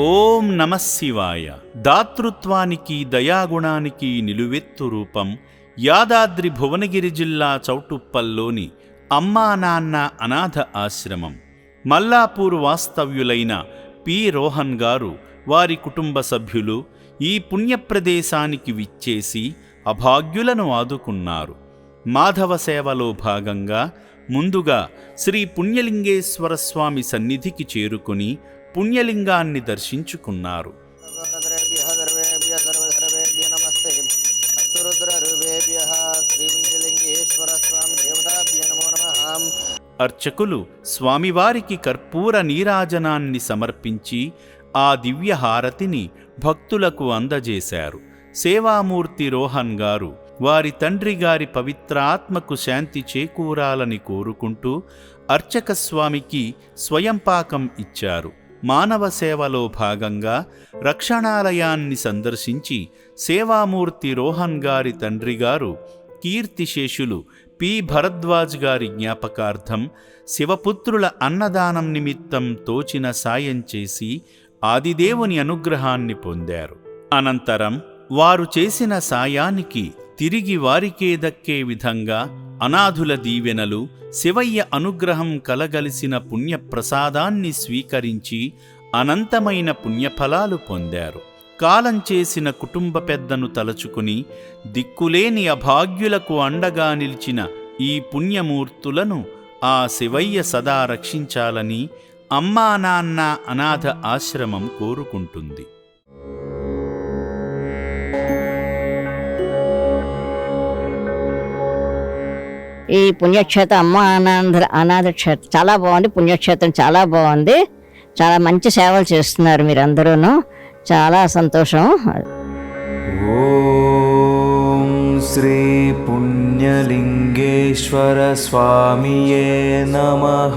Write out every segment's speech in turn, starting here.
ఓం నమః శివాయ. దాతృత్వానికి దయాగుణానికి నిలువెత్తు రూపం యాదాద్రి భువనగిరి జిల్లా చౌటుప్పల్లోని అమ్మా నాన్న అనాథ ఆశ్రమం. మల్లాపూర్ వాస్తవ్యులైన పి రోహన్ గారు వారి కుటుంబ సభ్యులు ఈ పుణ్యప్రదేశానికి విచ్చేసి అభాగ్యులను ఆదుకున్నారు. మాధవ సేవలో భాగంగా ముందుగా శ్రీ పుణ్యలింగేశ్వర స్వామి సన్నిధికి చేరుకుని పుణ్యలింగాన్ని దర్శించుకున్నారు. అర్చకులు స్వామివారికి కర్పూర నీరాజనాన్ని సమర్పించి ఆ దివ్యహారతిని భక్తులకు అందజేశారు. సేవామూర్తి రోహన్ గారు వారి తండ్రి గారి పవిత్రాత్మకు శాంతి చేకూరాలని కోరుకుంటూ అర్చక స్వామికి స్వయంపాకం ఇచ్చారు. మానవ సేవలో భాగంగా రక్షణాలయాన్ని సందర్శించి సేవామూర్తి రోహన్ గారి తండ్రి గారు కీర్తిశేషులు పి భరద్వాజ్ గారి జ్ఞాపకార్థం శివపుత్రుల అన్నదానం నిమిత్తం తోచిన సాయం చేసి ఆదిదేవుని అనుగ్రహాన్ని పొందారు. అనంతరం వారు చేసిన సాయానికి తిరిగి వారికే దక్కే విధంగా అనాథుల దీవెనలు, శివయ్య అనుగ్రహం కలగలిసిన పుణ్యప్రసాదాన్ని స్వీకరించి అనంతమైన పుణ్యఫలాలు పొందారు. కాలం చేసిన కుటుంబ పెద్దను తలచుకుని దిక్కులేని అభాగ్యులకు అండగా నిలిచిన ఈ పుణ్యమూర్తులను ఆ శివయ్య సదా రక్షించాలని అమ్మా నాన్న అనాథ ఆశ్రమం కోరుకుంటుంది. ఈ పుణ్యక్షేత్రం అమ్మ అనాథ క్షేత్రం చాలా బాగుంది. పుణ్యక్షేత్రం చాలా బాగుంది. చాలా మంచి సేవలు చేస్తున్నారు మీరందరూను. చాలా సంతోషం. ఓం శ్రీ పుణ్యలింగేశ్వర స్వామియే నమః.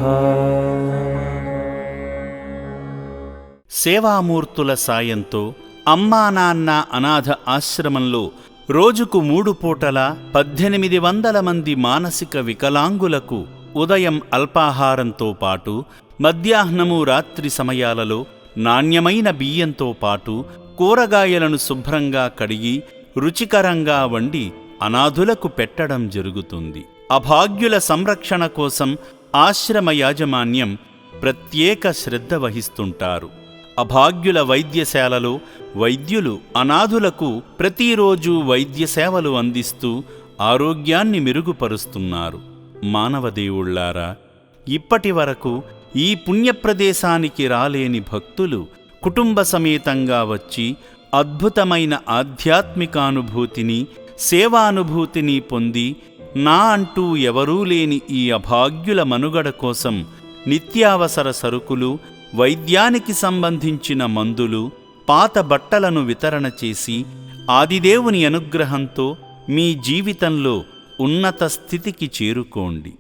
సేవామూర్తుల సాయంతో అమ్మా నాన్న అనాథ ఆశ్రమంలో రోజుకు 3 పూటల 1800 మంది మానసిక వికలాంగులకు ఉదయం అల్పాహారంతో పాటు మధ్యాహ్నము రాత్రి సమయాలలో నాణ్యమైన బియ్యంతో పాటు కూరగాయలను శుభ్రంగా కడిగి రుచికరంగా వండి అనాథులకు పెట్టడం జరుగుతుంది. అభాగ్యుల సంరక్షణ కోసం ఆశ్రమ యాజమాన్యం ప్రత్యేక శ్రద్ధ వహిస్తుంటారు. అభాగ్యుల వైద్యశాలలో వైద్యులు అనాథులకు ప్రతిరోజు వైద్య సేవలు అందిస్తూ ఆరోగ్యాన్ని మెరుగుపరుస్తున్నారు. మానవదేవుళ్లారా, ఇప్పటి వరకు ఈ పుణ్యప్రదేశానికి రాలేని భక్తులు కుటుంబ సమేతంగా వచ్చి అద్భుతమైన ఆధ్యాత్మికానుభూతిని, సేవానుభూతిని పొంది నా అంటూ ఎవరూ లేని ఈ అభాగ్యుల మనుగడ కోసం నిత్యావసర సరుకులు, వైద్యానికి సంబంధించిన మందులు, పాత బట్టలను వితరణ చేసి ఆదిదేవుని అనుగ్రహంతో మీ జీవితంలో ఉన్నత స్థితికి చేరుకోండి.